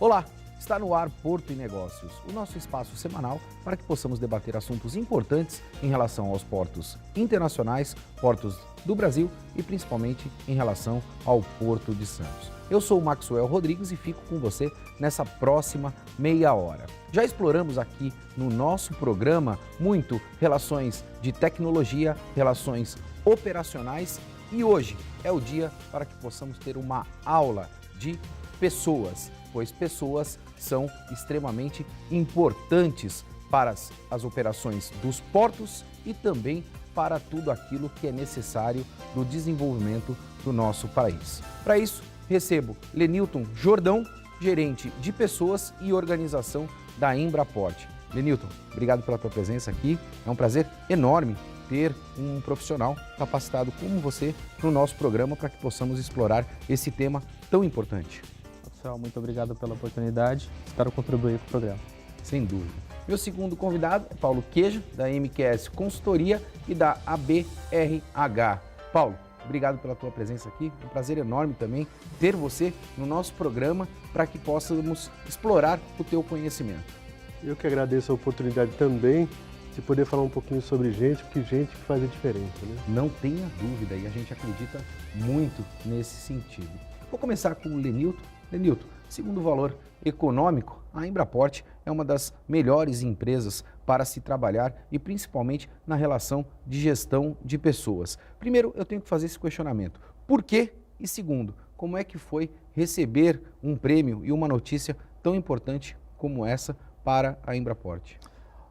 Olá, está no ar Porto e Negócios, o nosso espaço semanal para que possamos debater assuntos importantes em relação aos portos internacionais, portos do Brasil e principalmente em relação ao Porto de Santos. Eu sou o Maxwell Rodrigues e fico com você nessa próxima meia hora. Já exploramos aqui no nosso programa muito relações de tecnologia, relações operacionais e hoje é o dia para que possamos ter uma aula de pessoas, pois pessoas são extremamente importantes para as operações dos portos e também para tudo aquilo que é necessário do desenvolvimento do nosso país. Para isso, recebo Lenilton Jordão, gerente de pessoas e organização da Embraport. Lenilton, obrigado pela tua presença aqui. É um prazer enorme ter um profissional capacitado como você no nosso programa para que possamos explorar esse tema tão importante. Pessoal, muito obrigado pela oportunidade. Espero contribuir com o programa. Sem dúvida. Meu segundo convidado é Paulo Queijo, da MQS Consultoria e da ABRH. Paulo, obrigado pela tua presença aqui. É um prazer enorme também ter você no nosso programa para que possamos explorar o teu conhecimento. Eu que agradeço a oportunidade também de poder falar um pouquinho sobre gente, porque gente que faz a diferença, né? Não tenha dúvida, e a gente acredita muito nesse sentido. Vou começar com o Lenilton. Lenilton, segundo o valor econômico, a Embraport é uma das melhores empresas para se trabalhar e principalmente na relação de gestão de pessoas. Primeiro, eu tenho que fazer esse questionamento. Por quê? E segundo, como é que foi receber um prêmio e uma notícia tão importante como essa para a Embraport?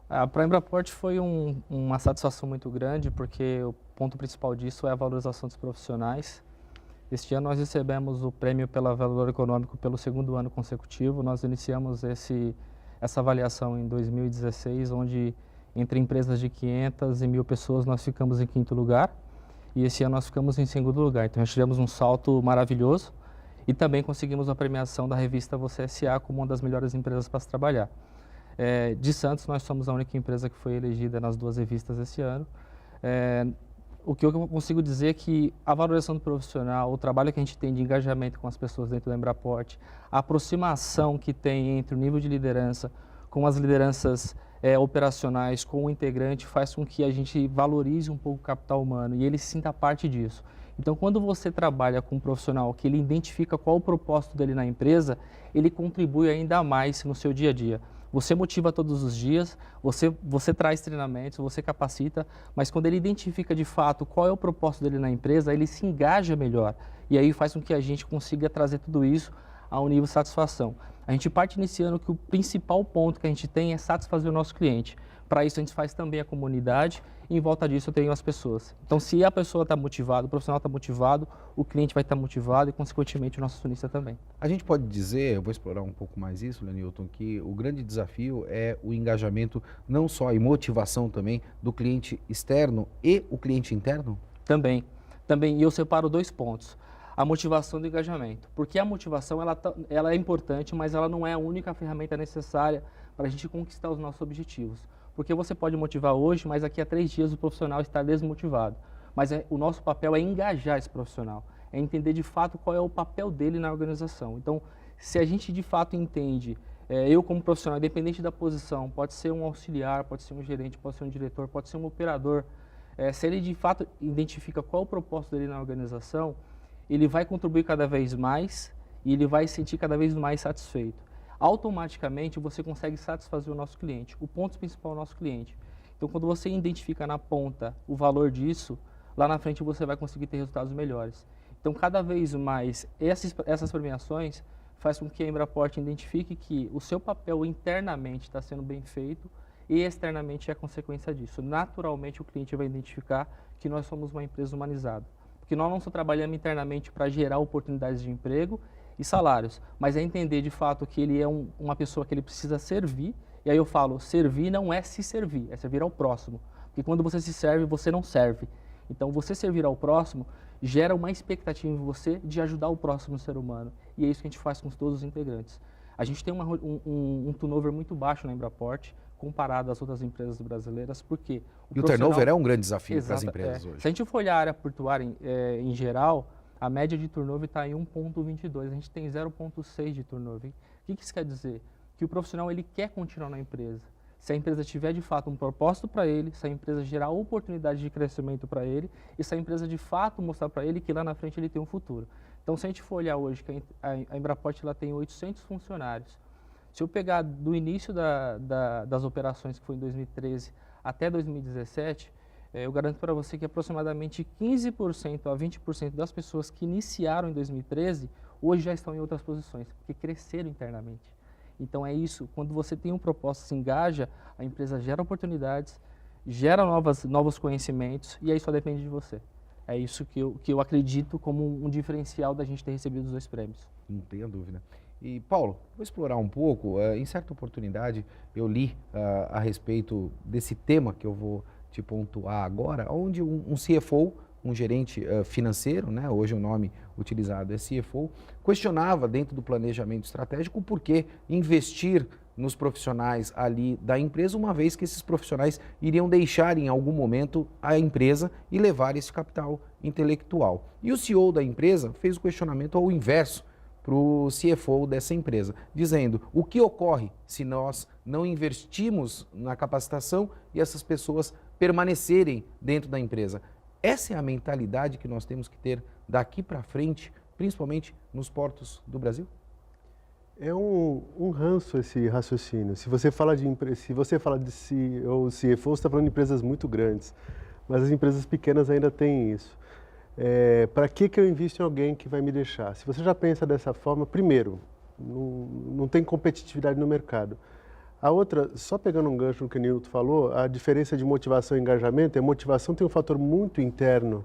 Para a Embraport foi uma satisfação muito grande, porque o ponto principal disso é a valorização dos profissionais. Este ano nós recebemos o prêmio pelo valor econômico pelo segundo ano consecutivo. Nós iniciamos essa avaliação em 2016, onde entre empresas de 500 e 1.000 pessoas nós ficamos em quinto lugar e esse ano nós ficamos em segundo lugar. Então nós tivemos um salto maravilhoso e também conseguimos a premiação da revista Você S.A. como uma das melhores empresas para se trabalhar. De Santos nós somos a única empresa que foi elegida nas duas revistas esse ano. O que eu consigo dizer é que a valorização do profissional, o trabalho que a gente tem de engajamento com as pessoas dentro da Embraport, a aproximação que tem entre o nível de liderança com as lideranças operacionais, com o integrante, faz com que a gente valorize um pouco o capital humano e ele sinta parte disso. Então, quando você trabalha com um profissional que ele identifica qual o propósito dele na empresa, ele contribui ainda mais no seu dia a dia. Você motiva todos os dias, você traz treinamentos, você capacita, mas quando ele identifica de fato qual é o propósito dele na empresa, ele se engaja melhor. E aí faz com que a gente consiga trazer tudo isso a um nível de satisfação. A gente parte nesse ano que o principal ponto que a gente tem é satisfazer o nosso cliente. Para isso a gente faz também a comunidade e em volta disso eu tenho as pessoas. Então se a pessoa está motivada, o profissional está motivado, o cliente vai estar motivado e consequentemente o nosso acionista também. A gente pode dizer, eu vou explorar um pouco mais isso, Lenilton, que o grande desafio é o engajamento não só e motivação também do cliente externo e o cliente interno? Também. E eu separo dois pontos. A motivação do engajamento. Porque a motivação ela é importante, mas ela não é a única ferramenta necessária para a gente conquistar os nossos objetivos. Porque você pode motivar hoje, mas daqui a 3 dias o profissional está desmotivado. Mas o nosso papel é engajar esse profissional, é entender de fato qual é o papel dele na organização. Então, se a gente de fato entende, eu como profissional, independente da posição, pode ser um auxiliar, pode ser um gerente, pode ser um diretor, pode ser um operador, se ele de fato identifica qual é o propósito dele na organização, ele vai contribuir cada vez mais e ele vai se sentir cada vez mais satisfeito. Automaticamente você consegue satisfazer o nosso cliente. O ponto principal é o nosso cliente. Então, quando você identifica na ponta o valor disso, lá na frente você vai conseguir ter resultados melhores. Então, cada vez mais, essas premiações faz com que a Embraport identifique que o seu papel internamente está sendo bem feito e externamente é a consequência disso. Naturalmente, o cliente vai identificar que nós somos uma empresa humanizada. Porque nós não só trabalhamos internamente para gerar oportunidades de emprego e salários, mas é entender de fato que ele é uma pessoa que ele precisa servir, e aí eu falo, servir não é se servir, é servir ao próximo, porque quando você se serve, você não serve. Então você servir ao próximo gera uma expectativa em você de ajudar o próximo ser humano, e é isso que a gente faz com todos os integrantes. A gente tem um turnover muito baixo na Embraport, comparado às outras empresas brasileiras, porque o turnover é um grande desafio para as empresas hoje. Se a gente for olhar a área portuária em geral, a média de turnover está em 1,22, a gente tem 0,6 de turnover, que isso quer dizer? Que o profissional ele quer continuar na empresa. Se a empresa tiver de fato um propósito para ele, se a empresa gerar oportunidade de crescimento para ele e se a empresa de fato mostrar para ele que lá na frente ele tem um futuro. Então, se a gente for olhar hoje que a Embraport ela tem 800 funcionários, se eu pegar do início das operações, que foi em 2013, até 2017, eu garanto para você que aproximadamente 15% a 20% das pessoas que iniciaram em 2013, hoje já estão em outras posições, porque cresceram internamente. Então é isso, quando você tem um propósito, se engaja, a empresa gera oportunidades, gera novos conhecimentos e aí só depende de você. É isso que eu acredito como um diferencial da gente ter recebido os 2 prêmios. Não tenha dúvida. E, Paulo, vou explorar um pouco. Em certa oportunidade, eu li a respeito desse tema que eu vou te pontuar agora, onde um CFO, um gerente financeiro, né, hoje o nome utilizado é CFO, questionava dentro do planejamento estratégico por que investir nos profissionais ali da empresa, uma vez que esses profissionais iriam deixar em algum momento a empresa e levar esse capital intelectual. E o CEO da empresa fez o questionamento ao inverso para o CFO dessa empresa, dizendo o que ocorre se nós não investimos na capacitação e essas pessoas permanecerem dentro da empresa. Essa é a mentalidade que nós temos que ter daqui para frente, principalmente nos portos do Brasil? É um ranço esse raciocínio. Se você fala de CEO, CFO, você está falando de empresas muito grandes, mas as empresas pequenas ainda têm isso. Para que eu invisto em alguém que vai me deixar? Se você já pensa dessa forma, primeiro, não tem competitividade no mercado. A outra, só pegando um gancho no que o Nilton falou, a diferença de motivação e engajamento, a motivação tem um fator muito interno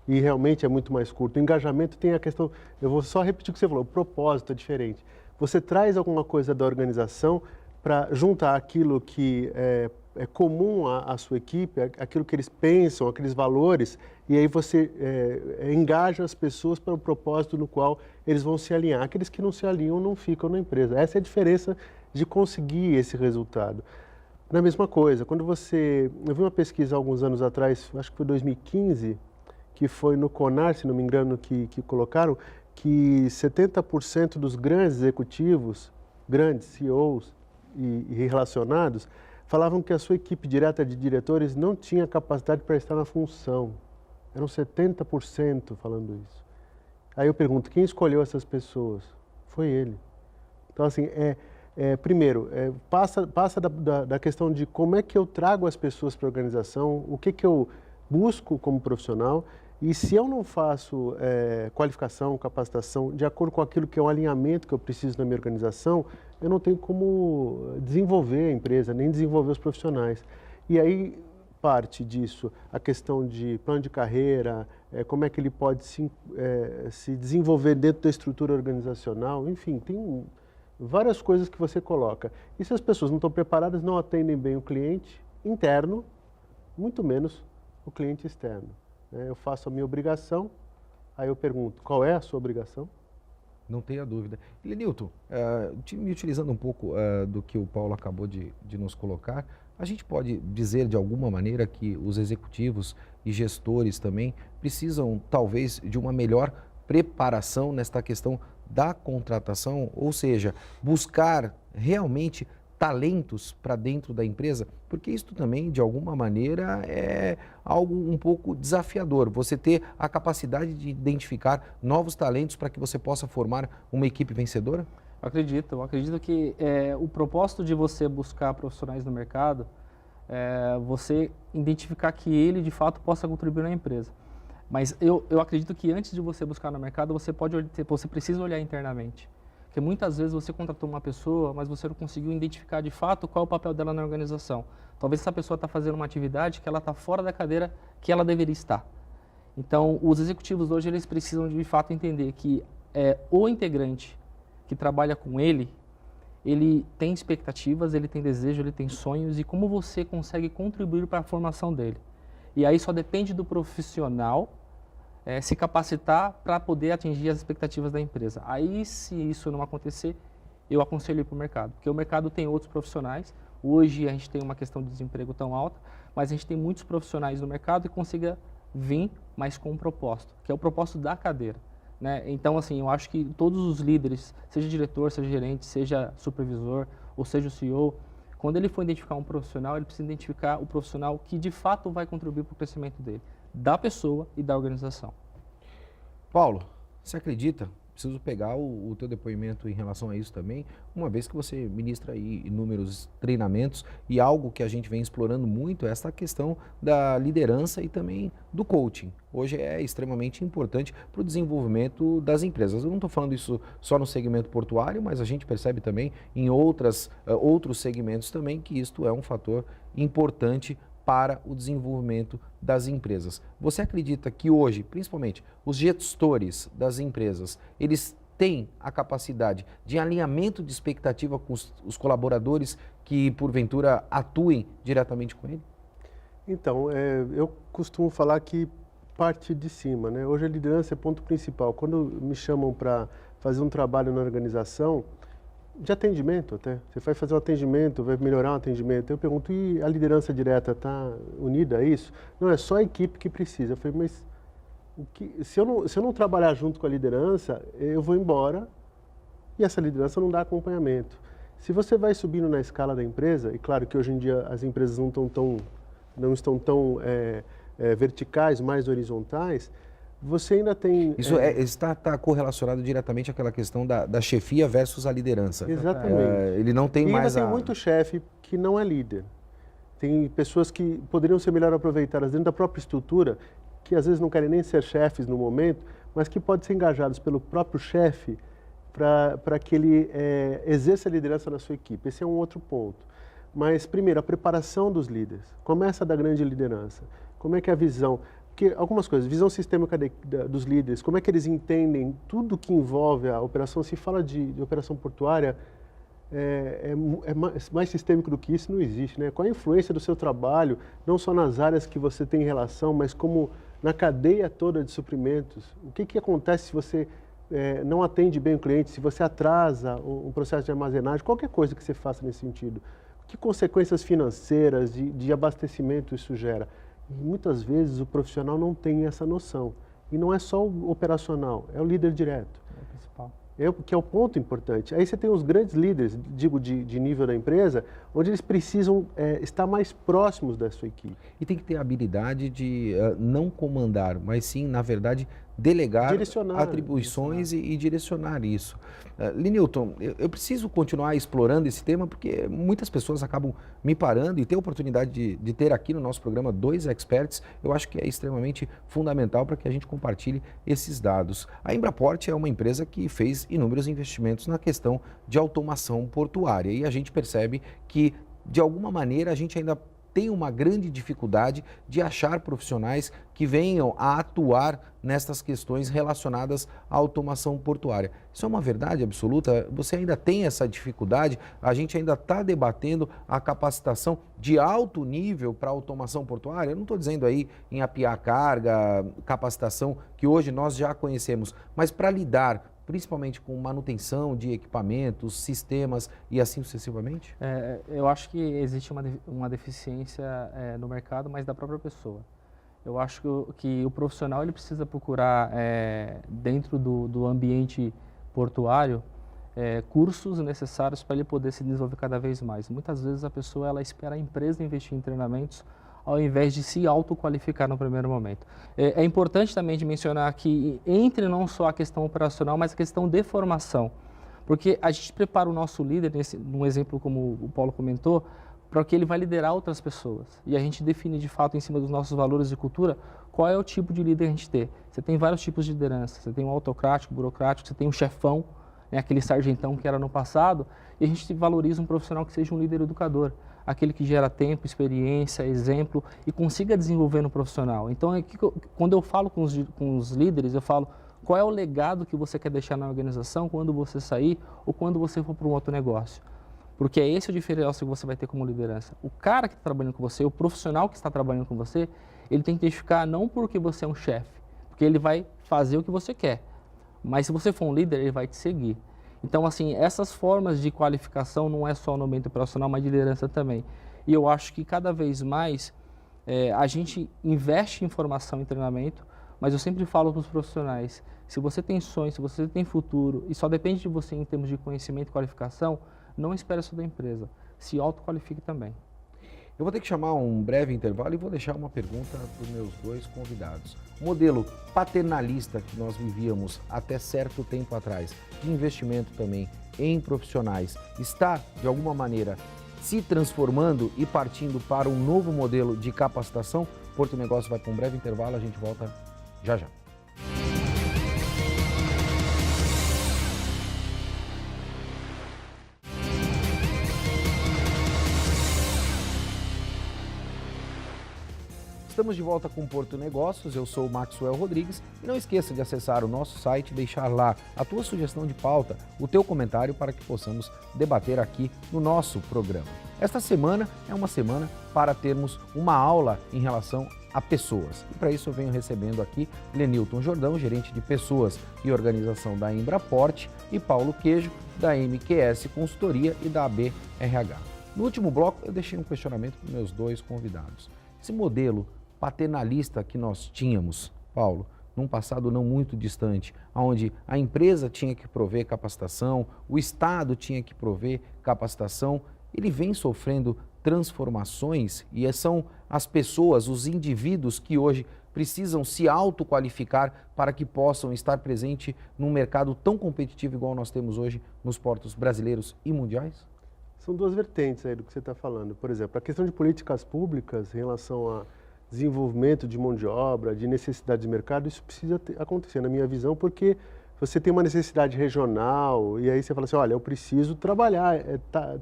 e realmente é muito mais curto. O engajamento tem a questão, eu vou só repetir o que você falou, o propósito é diferente. Você traz alguma coisa da organização para juntar aquilo que é comum à sua equipe, aquilo que eles pensam, aqueles valores, e aí você engaja as pessoas para o propósito no qual eles vão se alinhar. Aqueles que não se alinham não ficam na empresa. Essa é a diferença de conseguir esse resultado. Na mesma coisa, quando eu vi uma pesquisa há alguns anos atrás, acho que foi 2015, que foi no CONAR, se não me engano, que colocaram, que 70% dos grandes executivos, grandes CEOs e relacionados, falavam que a sua equipe direta de diretores não tinha capacidade para estar na função. Eram 70% falando isso. Aí eu pergunto, quem escolheu essas pessoas? Foi ele. Então, assim, primeiro, passa da questão de como é que eu trago as pessoas para a organização, o que eu busco como profissional, e se eu não faço qualificação, capacitação, de acordo com aquilo que é o alinhamento que eu preciso na minha organização, eu não tenho como desenvolver a empresa, nem desenvolver os profissionais. E aí parte disso a questão de plano de carreira, como é que ele pode se desenvolver dentro da estrutura organizacional, enfim, tem várias coisas que você coloca. E se as pessoas não estão preparadas, não atendem bem o cliente interno, muito menos o cliente externo. Eu faço a minha obrigação, aí eu pergunto, qual é a sua obrigação? Não tenha dúvida. E, Nilton, me utilizando um pouco do que o Paulo acabou de nos colocar, a gente pode dizer de alguma maneira que os executivos e gestores também precisam talvez de uma melhor preparação nesta questão da contratação, ou seja, buscar realmente talentos para dentro da empresa, porque isso também, de alguma maneira, é algo um pouco desafiador. Você ter a capacidade de identificar novos talentos para que você possa formar uma equipe vencedora? Eu acredito que o propósito de você buscar profissionais no mercado é você identificar que ele, de fato, possa contribuir na empresa. Mas eu acredito que antes de você buscar no mercado, você precisa olhar internamente. Porque muitas vezes você contratou uma pessoa, mas você não conseguiu identificar de fato qual é o papel dela na organização. Talvez essa pessoa está fazendo uma atividade que ela está fora da cadeira que ela deveria estar. Então, os executivos hoje eles precisam de fato entender que o integrante que trabalha com ele tem expectativas, ele tem desejo, ele tem sonhos e como você consegue contribuir para a formação dele. E aí só depende do profissional se capacitar para poder atingir as expectativas da empresa. Aí, se isso não acontecer, eu aconselho ir para o mercado, porque o mercado tem outros profissionais. Hoje a gente tem uma questão de desemprego tão alta, mas a gente tem muitos profissionais no mercado que consiga vir, mas com um propósito, que é o propósito da cadeira. né? Então, assim, eu acho que todos os líderes, seja diretor, seja gerente, seja supervisor, ou seja o CEO, quando ele for identificar um profissional, ele precisa identificar o profissional que de fato vai contribuir para o crescimento dele, da pessoa e da organização. Paulo, você acredita? Preciso pegar o teu depoimento em relação a isso também, uma vez que você ministra aí inúmeros treinamentos e algo que a gente vem explorando muito é essa questão da liderança e também do coaching. Hoje é extremamente importante para o desenvolvimento das empresas. Eu não estou falando isso só no segmento portuário, mas a gente percebe também em outros segmentos também que isto é um fator importante para o desenvolvimento das empresas. Você acredita que hoje, principalmente, os gestores das empresas, eles têm a capacidade de alinhamento de expectativa com os colaboradores que, porventura, atuem diretamente com ele? Então, eu costumo falar que parte de cima, né? Hoje a liderança é ponto principal. Quando me chamam para fazer um trabalho na organização, de atendimento até. Você vai fazer um atendimento, vai melhorar um atendimento. Eu pergunto, e a liderança direta está unida a isso? Não, é só a equipe que precisa. Eu falei, mas se eu não trabalhar junto com a liderança, eu vou embora e essa liderança não dá acompanhamento. Se você vai subindo na escala da empresa, e claro que hoje em dia as empresas não estão tão verticais, mais horizontais, você ainda tem... Isso está correlacionado diretamente àquela questão da chefia versus a liderança. Exatamente. Ele não tem e mais ainda tem muito chefe que não é líder. Tem pessoas que poderiam ser melhor aproveitadas dentro da própria estrutura, que às vezes não querem nem ser chefes no momento, mas que podem ser engajados pelo próprio chefe para que ele exerça a liderança na sua equipe. Esse é um outro ponto. Mas, primeiro, a preparação dos líderes. Começa da grande liderança. Como é que é a visão... Porque algumas coisas, visão sistêmica dos líderes, como é que eles entendem tudo que envolve a operação, se fala de operação portuária, mais sistêmico do que isso não existe, né? Qual a influência do seu trabalho, não só nas áreas que você tem relação, mas como na cadeia toda de suprimentos. O que acontece se você não atende bem o cliente, se você atrasa um processo de armazenagem, qualquer coisa que você faça nesse sentido. Que consequências financeiras, de abastecimento isso gera? E muitas vezes o profissional não tem essa noção. E não é só o operacional, é o líder direto. É o principal. Que é o ponto importante. Aí você tem os grandes líderes, digo, de nível da empresa, onde eles precisam estar mais próximos da sua equipe. E tem que ter a habilidade de não comandar, mas sim, na verdade, delegar atribuições e direcionar isso. Linilton, eu preciso continuar explorando esse tema porque muitas pessoas acabam me parando e ter a oportunidade de ter aqui no nosso programa 2 experts, eu acho que é extremamente fundamental para que a gente compartilhe esses dados. A Embraport é uma empresa que fez inúmeros investimentos na questão de automação portuária e a gente percebe que, de alguma maneira, a gente ainda tem uma grande dificuldade de achar profissionais que venham a atuar nestas questões relacionadas à automação portuária. Isso é uma verdade absoluta? Você ainda tem essa dificuldade? A gente ainda está debatendo a capacitação de alto nível para automação portuária? Eu não estou dizendo aí em apiar carga, capacitação que hoje nós já conhecemos, mas para lidar principalmente com manutenção de equipamentos, sistemas e assim sucessivamente? Eu acho que existe uma deficiência no mercado, mas da própria pessoa. Eu acho que o profissional ele precisa procurar, dentro do ambiente portuário, cursos necessários para ele poder se desenvolver cada vez mais. Muitas vezes a pessoa ela espera a empresa investir em treinamentos ao invés de se autoqualificar no primeiro momento. É importante também de mencionar que entre não só a questão operacional, mas a questão de formação. Porque a gente prepara o nosso líder, num exemplo como o Paulo comentou, para que ele vai liderar outras pessoas. E a gente define de fato em cima dos nossos valores e cultura qual é o tipo de líder que a gente tem. Você tem vários tipos de liderança. Você tem o autocrático, o burocrático, você tem o chefão, né, aquele sargentão que era no passado, e a gente valoriza um profissional que seja um líder educador. Aquele que gera tempo, experiência, exemplo e consiga desenvolver no profissional. Então, quando eu falo com os líderes, eu falo qual é o legado que você quer deixar na organização quando você sair ou quando você for para um outro negócio. Porque é esse o diferencial que você vai ter como liderança. O cara que está trabalhando com você, o profissional que está trabalhando com você, ele tem que identificar não porque você é um chefe, porque ele vai fazer o que você quer. Mas se você for um líder, ele vai te seguir. Então, assim, essas formas de qualificação não é só no ambiente profissional, mas de liderança também. E eu acho que cada vez mais a gente investe em formação e treinamento, mas eu sempre falo para os profissionais, Se você tem sonho, se você tem futuro e só depende de você em termos de conhecimento e qualificação, não espere só da empresa. Se autoqualifique também. Eu vou ter que chamar um breve intervalo e vou deixar uma pergunta para os meus dois convidados. O modelo paternalista que nós vivíamos até certo tempo atrás, de investimento também em profissionais, está, de alguma maneira, se transformando e partindo para um novo modelo de capacitação? Porto Negócio vai para um breve intervalo, a gente volta já já. Estamos de volta com Porto Negócios, eu sou o Maxwell Rodrigues e não esqueça de acessar o nosso site e deixar lá a tua sugestão de pauta, o teu comentário para que possamos debater aqui no nosso programa. Esta semana é uma semana para termos uma aula em relação a pessoas e para isso eu venho recebendo aqui Lenilton Jordão, gerente de pessoas e organização da Embraport e Paulo Queijo, da MQS Consultoria e da ABRH. No último bloco eu deixei um questionamento para os meus dois convidados. Esse modelo paternalista que nós tínhamos, Paulo, num passado não muito distante, onde a empresa tinha que prover capacitação, o Estado tinha que prover capacitação, ele vem sofrendo transformações e são as pessoas, os indivíduos que hoje precisam se autoqualificar para que possam estar presentes num mercado tão competitivo igual nós temos hoje nos portos brasileiros e mundiais? São duas vertentes aí do que você está falando. Por exemplo, a questão de políticas públicas em relação a desenvolvimento de mão de obra, de necessidade de mercado, isso precisa acontecer, na minha visão, porque você tem uma necessidade regional e aí você fala assim, olha, eu preciso trabalhar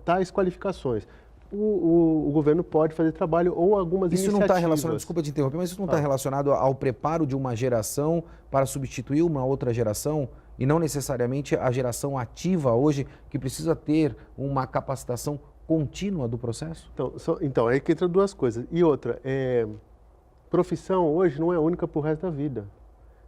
tais qualificações. O governo pode fazer trabalho ou algumas iniciativas. Isso não está relacionado, desculpa te interromper, mas isso não está relacionado ao preparo de uma geração para substituir uma outra geração e não necessariamente a geração ativa hoje que precisa ter uma capacitação contínua do processo? Então aí que entra duas coisas. E outra, profissão hoje não é única para o resto da vida.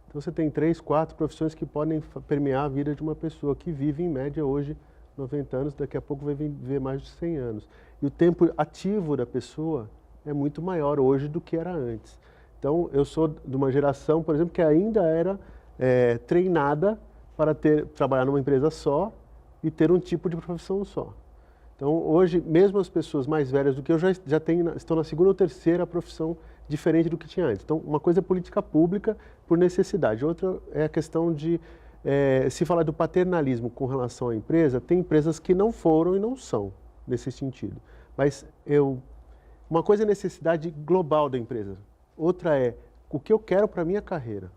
Então você tem 3, 4 profissões que podem permear a vida de uma pessoa que vive em média hoje 90 anos, daqui a pouco vai viver mais de 100 anos. E o tempo ativo da pessoa é muito maior hoje do que era antes. Então eu sou de uma geração, por exemplo, que ainda era treinada para trabalhar numa empresa só e ter um tipo de profissão só. Então hoje, mesmo as pessoas mais velhas do que eu já estão na segunda ou terceira profissão diferente do que tinha antes. Então, uma coisa é política pública por necessidade, outra é a questão de, se falar do paternalismo com relação à empresa, tem empresas que não foram e não são nesse sentido. Mas uma coisa é a necessidade global da empresa, outra é o que eu quero para a minha carreira,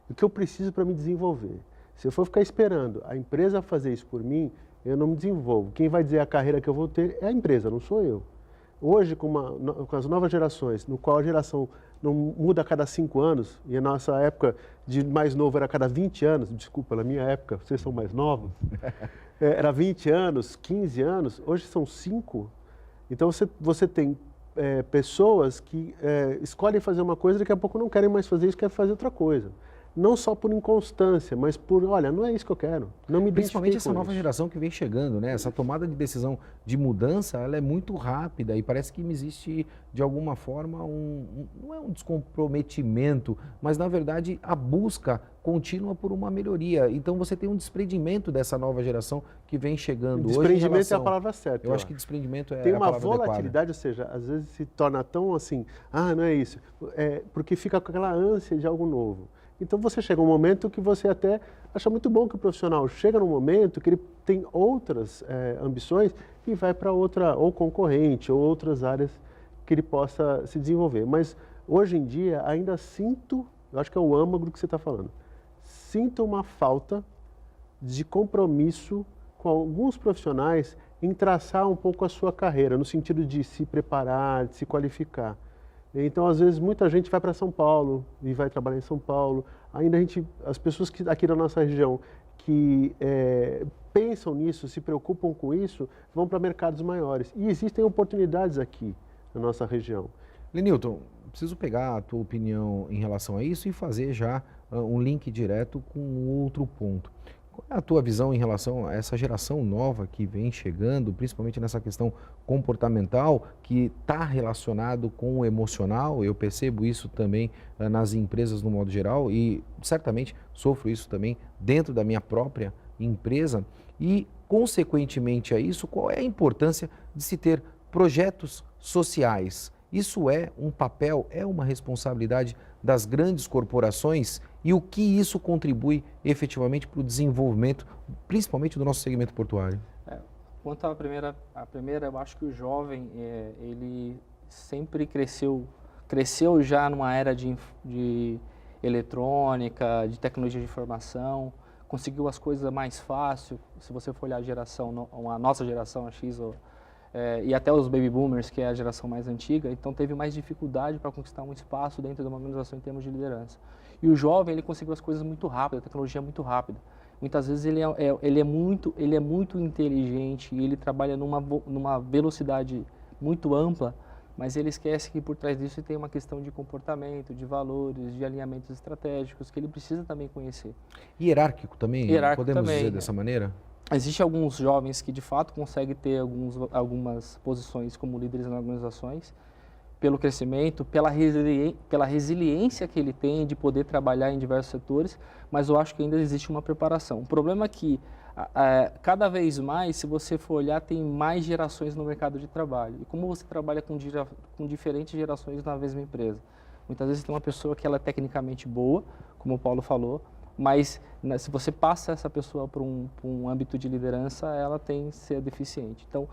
o que eu preciso para me desenvolver. Se eu for ficar esperando a empresa fazer isso por mim, eu não me desenvolvo. Quem vai dizer a carreira que eu vou ter é a empresa, não sou eu. Hoje, com as novas gerações, no qual a geração não muda a cada 5 anos, e a nossa época de mais novo era a cada 20 anos, desculpa, na minha época, vocês são mais novos, era 20 anos, 15 anos, hoje são 5. Então você tem pessoas que escolhem fazer uma coisa e daqui a pouco não querem mais fazer isso, querem fazer outra coisa. Não só por inconstância, mas por, olha, não é isso que eu quero, não me Principalmente essa com nova isso. geração que vem chegando, né? Essa tomada de decisão de mudança, ela é muito rápida e parece que existe, de alguma forma, não é um descomprometimento, mas, na verdade, a busca contínua por uma melhoria. Então, você tem um desprendimento dessa nova geração que vem chegando hoje. Desprendimento é a palavra certa. Eu acho que desprendimento é a tem uma palavra volatilidade, adequada. ou seja, às vezes se torna tão assim, não é isso, porque fica com aquela ânsia de algo novo. Então você chega um momento que você até acha muito bom que o profissional chega num momento que ele tem outras ambições e vai para outra, ou concorrente, ou outras áreas que ele possa se desenvolver. Mas hoje em dia ainda sinto, eu acho que é o âmago do que você está falando, sinto uma falta de compromisso com alguns profissionais em traçar um pouco a sua carreira, no sentido de se preparar, de se qualificar. Então, às vezes, muita gente vai para São Paulo e vai trabalhar em São Paulo. Ainda as pessoas aqui da nossa região que pensam nisso, se preocupam com isso, vão para mercados maiores. E existem oportunidades aqui na nossa região. Lenilton, preciso pegar a tua opinião em relação a isso e fazer já um link direto com outro ponto. Qual é a tua visão em relação a essa geração nova que vem chegando, principalmente nessa questão comportamental, que está relacionado com o emocional? Eu percebo isso também nas empresas no modo geral e certamente sofro isso também dentro da minha própria empresa. E, consequentemente a isso, qual é a importância de se ter projetos sociais? Isso é um papel, é uma responsabilidade das grandes corporações e o que isso contribui efetivamente para o desenvolvimento, principalmente do nosso segmento portuário? Quanto à primeira, eu acho que o jovem, ele sempre cresceu já numa era de eletrônica, de tecnologia de informação, conseguiu as coisas mais fácil. Se você for olhar a nossa geração, a X, e até os baby boomers, que é a geração mais antiga, então teve mais dificuldade para conquistar um espaço dentro de uma organização em termos de liderança. E o jovem, ele conseguiu as coisas muito rápido, a tecnologia é muito rápida. Muitas vezes ele é muito inteligente e ele trabalha numa velocidade muito ampla, mas ele esquece que por trás disso tem uma questão de comportamento, de valores, de alinhamentos estratégicos que ele precisa também conhecer. Hierárquico também, podemos também, dizer dessa maneira? Existem alguns jovens que de fato conseguem ter algumas posições como líderes nas organizações, pelo crescimento, pela resiliência que ele tem de poder trabalhar em diversos setores, mas eu acho que ainda existe uma preparação. O problema é que cada vez mais, se você for olhar, tem mais gerações no mercado de trabalho. E como você trabalha com diferentes gerações na mesma empresa? Muitas vezes tem uma pessoa que ela é tecnicamente boa, como o Paulo falou, mas se você passa essa pessoa para um âmbito de liderança, ela tem que ser deficiente. Então,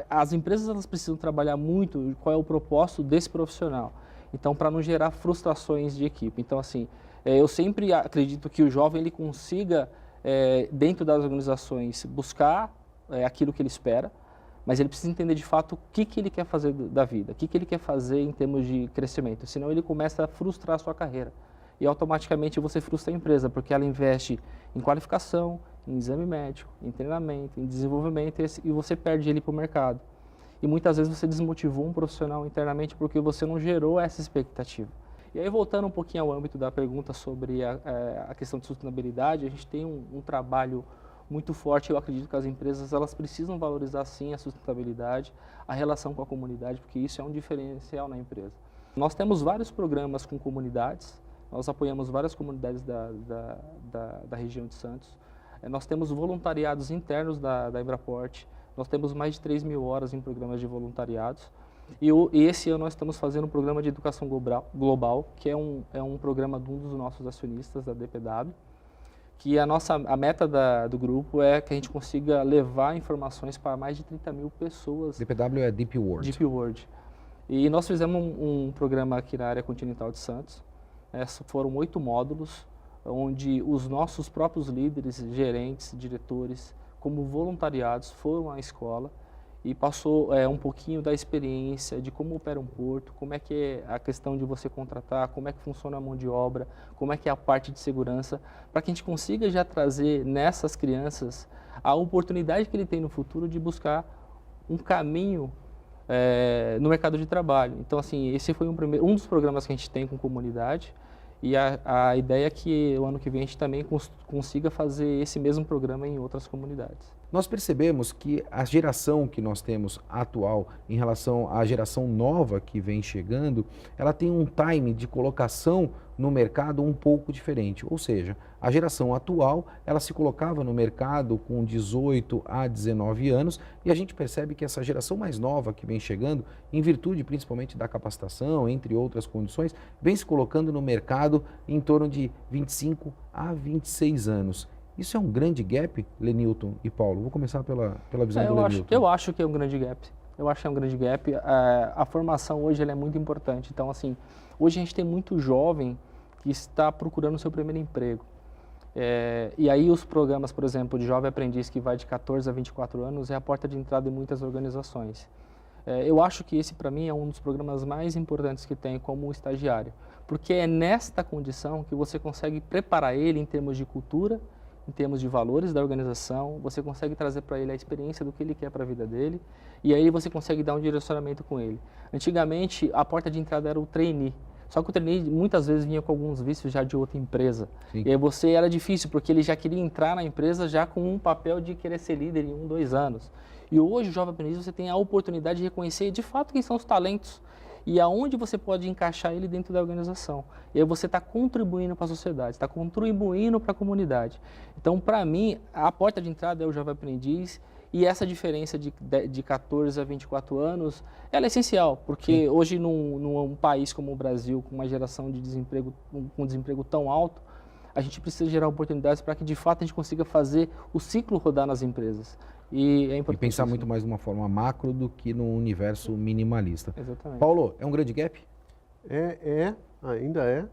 as empresas elas precisam trabalhar muito qual é o propósito desse profissional. Então, para não gerar frustrações de equipe. Então, assim, eu sempre acredito que o jovem ele consiga, dentro das organizações, buscar aquilo que ele espera, mas ele precisa entender de fato o que ele quer fazer da vida, o que ele quer fazer em termos de crescimento, senão ele começa a frustrar a sua carreira. E automaticamente você frustra a empresa, porque ela investe em qualificação, em exame médico, em treinamento, em desenvolvimento, e você perde ele para o mercado. E muitas vezes você desmotivou um profissional internamente porque você não gerou essa expectativa. E aí, voltando um pouquinho ao âmbito da pergunta sobre a questão de sustentabilidade, a gente tem um trabalho muito forte. Eu acredito que as empresas elas precisam valorizar sim a sustentabilidade, a relação com a comunidade, porque isso é um diferencial na empresa. Nós temos vários programas com comunidades, nós apoiamos várias comunidades da região de Santos. Nós temos voluntariados internos da Embraport, nós temos mais de 3.000 horas em programas de voluntariados. E esse ano nós estamos fazendo um programa de educação global, que é um programa de um dos nossos acionistas, da DPW, que a meta do grupo é que a gente consiga levar informações para mais de 30.000 pessoas. DPW é Deep World. Deep World. E nós fizemos um programa aqui na área continental de Santos. Foram 8 módulos, onde os nossos próprios líderes, gerentes, diretores, como voluntariados, foram à escola e passou um pouquinho da experiência de como opera um porto, como é que é a questão de você contratar, como é que funciona a mão de obra, como é que é a parte de segurança, para que a gente consiga já trazer nessas crianças a oportunidade que ele tem no futuro de buscar um caminho no mercado de trabalho. Então, assim, esse foi um dos programas que a gente tem com comunidade. E a ideia é que o ano que vem a gente também consiga fazer esse mesmo programa em outras comunidades. Nós percebemos que a geração que nós temos atual em relação à geração nova que vem chegando, ela tem um time de colocação no mercado um pouco diferente. Ou seja, a geração atual, ela se colocava no mercado com 18 a 19 anos e a gente percebe que essa geração mais nova que vem chegando, em virtude principalmente da capacitação, entre outras condições, vem se colocando no mercado em torno de 25 a 26 anos. Isso é um grande gap, Lenilton e Paulo? Vou começar pela visão do Lenilton. Eu acho que é um grande gap. Eu acho que é um grande gap. A formação hoje ela é muito importante. Então, assim, hoje a gente tem muito jovem que está procurando o seu primeiro emprego. E aí os programas, por exemplo, de jovem aprendiz que vai de 14 a 24 anos é a porta de entrada em muitas organizações. Eu acho que esse, para mim, é um dos programas mais importantes que tem como estagiário. Porque é nesta condição que você consegue preparar ele em termos de cultura, em termos de valores da organização, você consegue trazer para ele a experiência do que ele quer para a vida dele, e aí você consegue dar um direcionamento com ele. Antigamente, a porta de entrada era o trainee. Só que o trainee muitas vezes vinha com alguns vícios já de outra empresa. Sim. E aí era difícil, porque ele já queria entrar na empresa já com um papel de querer ser líder em 1, 2 anos. E hoje, o Jovem Aprendiz, você tem a oportunidade de reconhecer de fato quem são os talentos e aonde você pode encaixar ele dentro da organização. E aí você está contribuindo para a sociedade, está contribuindo para a comunidade. Então, para mim, a porta de entrada é o Jovem Aprendiz. E essa diferença de 14 a 24 anos, ela é essencial, porque hoje num país como o Brasil, com uma geração de desemprego, com desemprego tão alto, a gente precisa gerar oportunidades para que de fato a gente consiga fazer o ciclo rodar nas empresas. E é importante. E pensar muito mais de uma forma macro do que no universo minimalista. Exatamente. Paulo, é um grande gap? Ainda é,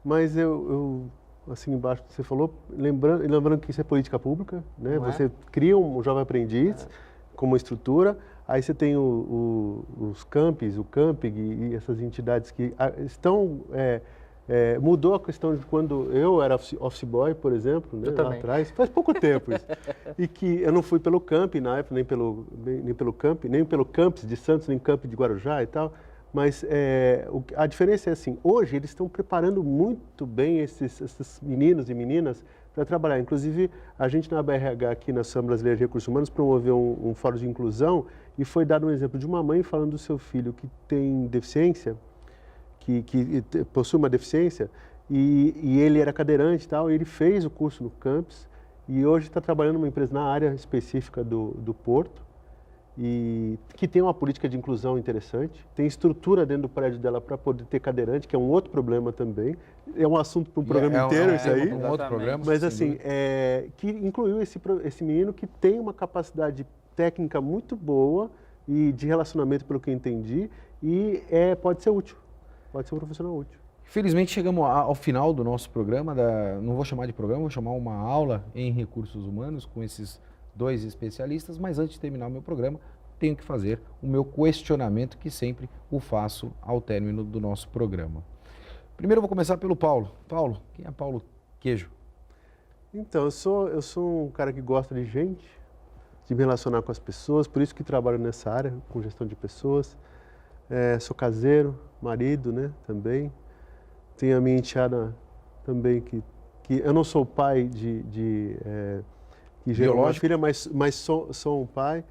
mas eu assim embaixo que você falou, lembrando que isso é política pública, né? Você cria um Jovem Aprendiz como estrutura, aí você tem os campos, o camping e essas entidades que estão... mudou a questão de quando eu era office boy, por exemplo, né, lá atrás, faz pouco tempo isso, e que eu não fui pelo camping na época, nem pelo campus de Santos, nem campus de Guarujá e tal, mas a diferença é assim, hoje eles estão preparando muito bem esses meninos e meninas para trabalhar. Inclusive, a gente na BRH, aqui na Associação Brasileira de Recursos Humanos, promoveu um fórum de inclusão e foi dado um exemplo de uma mãe falando do seu filho que tem deficiência, que possui uma deficiência, e ele era cadeirante e tal, e ele fez o curso no campus e hoje está trabalhando numa empresa na área específica do Porto, e que tem uma política de inclusão interessante, tem estrutura dentro do prédio dela para poder ter cadeirante, que é um outro problema também, é um assunto para um programa inteiro isso aí, um outro programa, mas assim, que incluiu esse menino que tem uma capacidade técnica muito boa e de relacionamento, pelo que eu entendi, e pode ser útil, pode ser um profissional útil. Felizmente chegamos ao final do nosso programa, não vou chamar de programa, vou chamar uma aula em recursos humanos com esses 2 especialistas, mas antes de terminar o meu programa, tenho que fazer o meu questionamento, que sempre o faço ao término do nosso programa. Primeiro eu vou começar pelo Paulo. Paulo, quem é Paulo Queijo? Então, eu sou um cara que gosta de gente, de me relacionar com as pessoas, por isso que trabalho nessa área, com gestão de pessoas. Sou caseiro, marido, né, também. Tenho a minha enteada também, que eu não sou pai que gerou uma filha, mas sou um pai.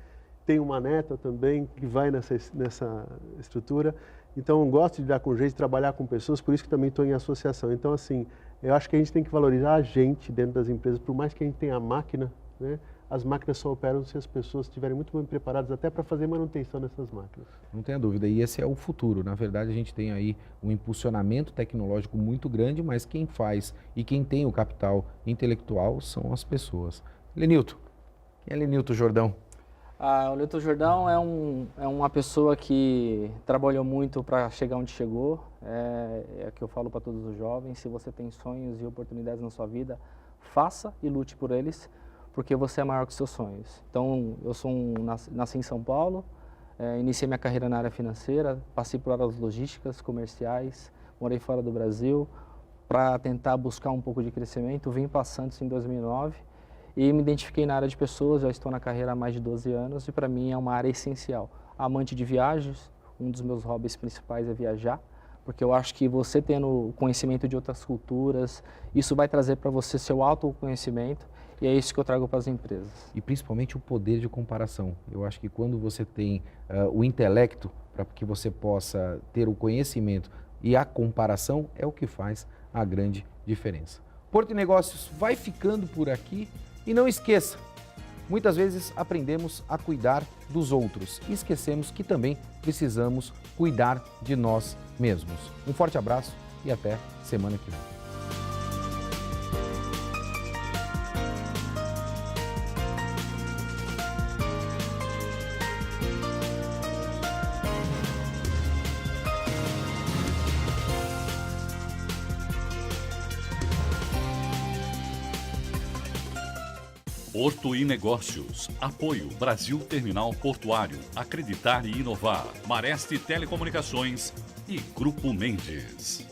Tenho uma neta também que vai nessa estrutura. Então, gosto de lidar com gente, trabalhar com pessoas, por isso que também estou em associação. Então, assim, eu acho que a gente tem que valorizar a gente dentro das empresas, por mais que a gente tenha a máquina, né? As máquinas só operam se as pessoas estiverem muito bem preparadas até para fazer manutenção dessas máquinas. Não tenha dúvida, e esse é o futuro. Na verdade, a gente tem aí um impulsionamento tecnológico muito grande, mas quem faz e quem tem o capital intelectual são as pessoas. Lenilton, quem é Lenilton Jordão? O Lenilton Jordão é uma pessoa que trabalhou muito para chegar onde chegou. É o que eu falo para todos os jovens: se você tem sonhos e oportunidades na sua vida, faça e lute por eles, porque você é maior que seus sonhos. Então, eu nasci em São Paulo, iniciei minha carreira na área financeira, passei por áreas logísticas, comerciais, morei fora do Brasil para tentar buscar um pouco de crescimento. Vim para Santos em 2009 e me identifiquei na área de pessoas. Já estou na carreira há mais de 12 anos e para mim é uma área essencial. Amante de viagens, um dos meus hobbies principais é viajar, porque eu acho que você tendo conhecimento de outras culturas, isso vai trazer para você seu autoconhecimento. E é isso que eu trago para as empresas. E principalmente o poder de comparação. Eu acho que quando você tem o intelecto para que você possa ter o conhecimento e a comparação, é o que faz a grande diferença. Porto e Negócios vai ficando por aqui e não esqueça, muitas vezes aprendemos a cuidar dos outros e esquecemos que também precisamos cuidar de nós mesmos. Um forte abraço e até semana que vem. Porto e Negócios. Apoio Brasil Terminal Portuário. Acreditar e inovar. Mareste Telecomunicações e Grupo Mendes.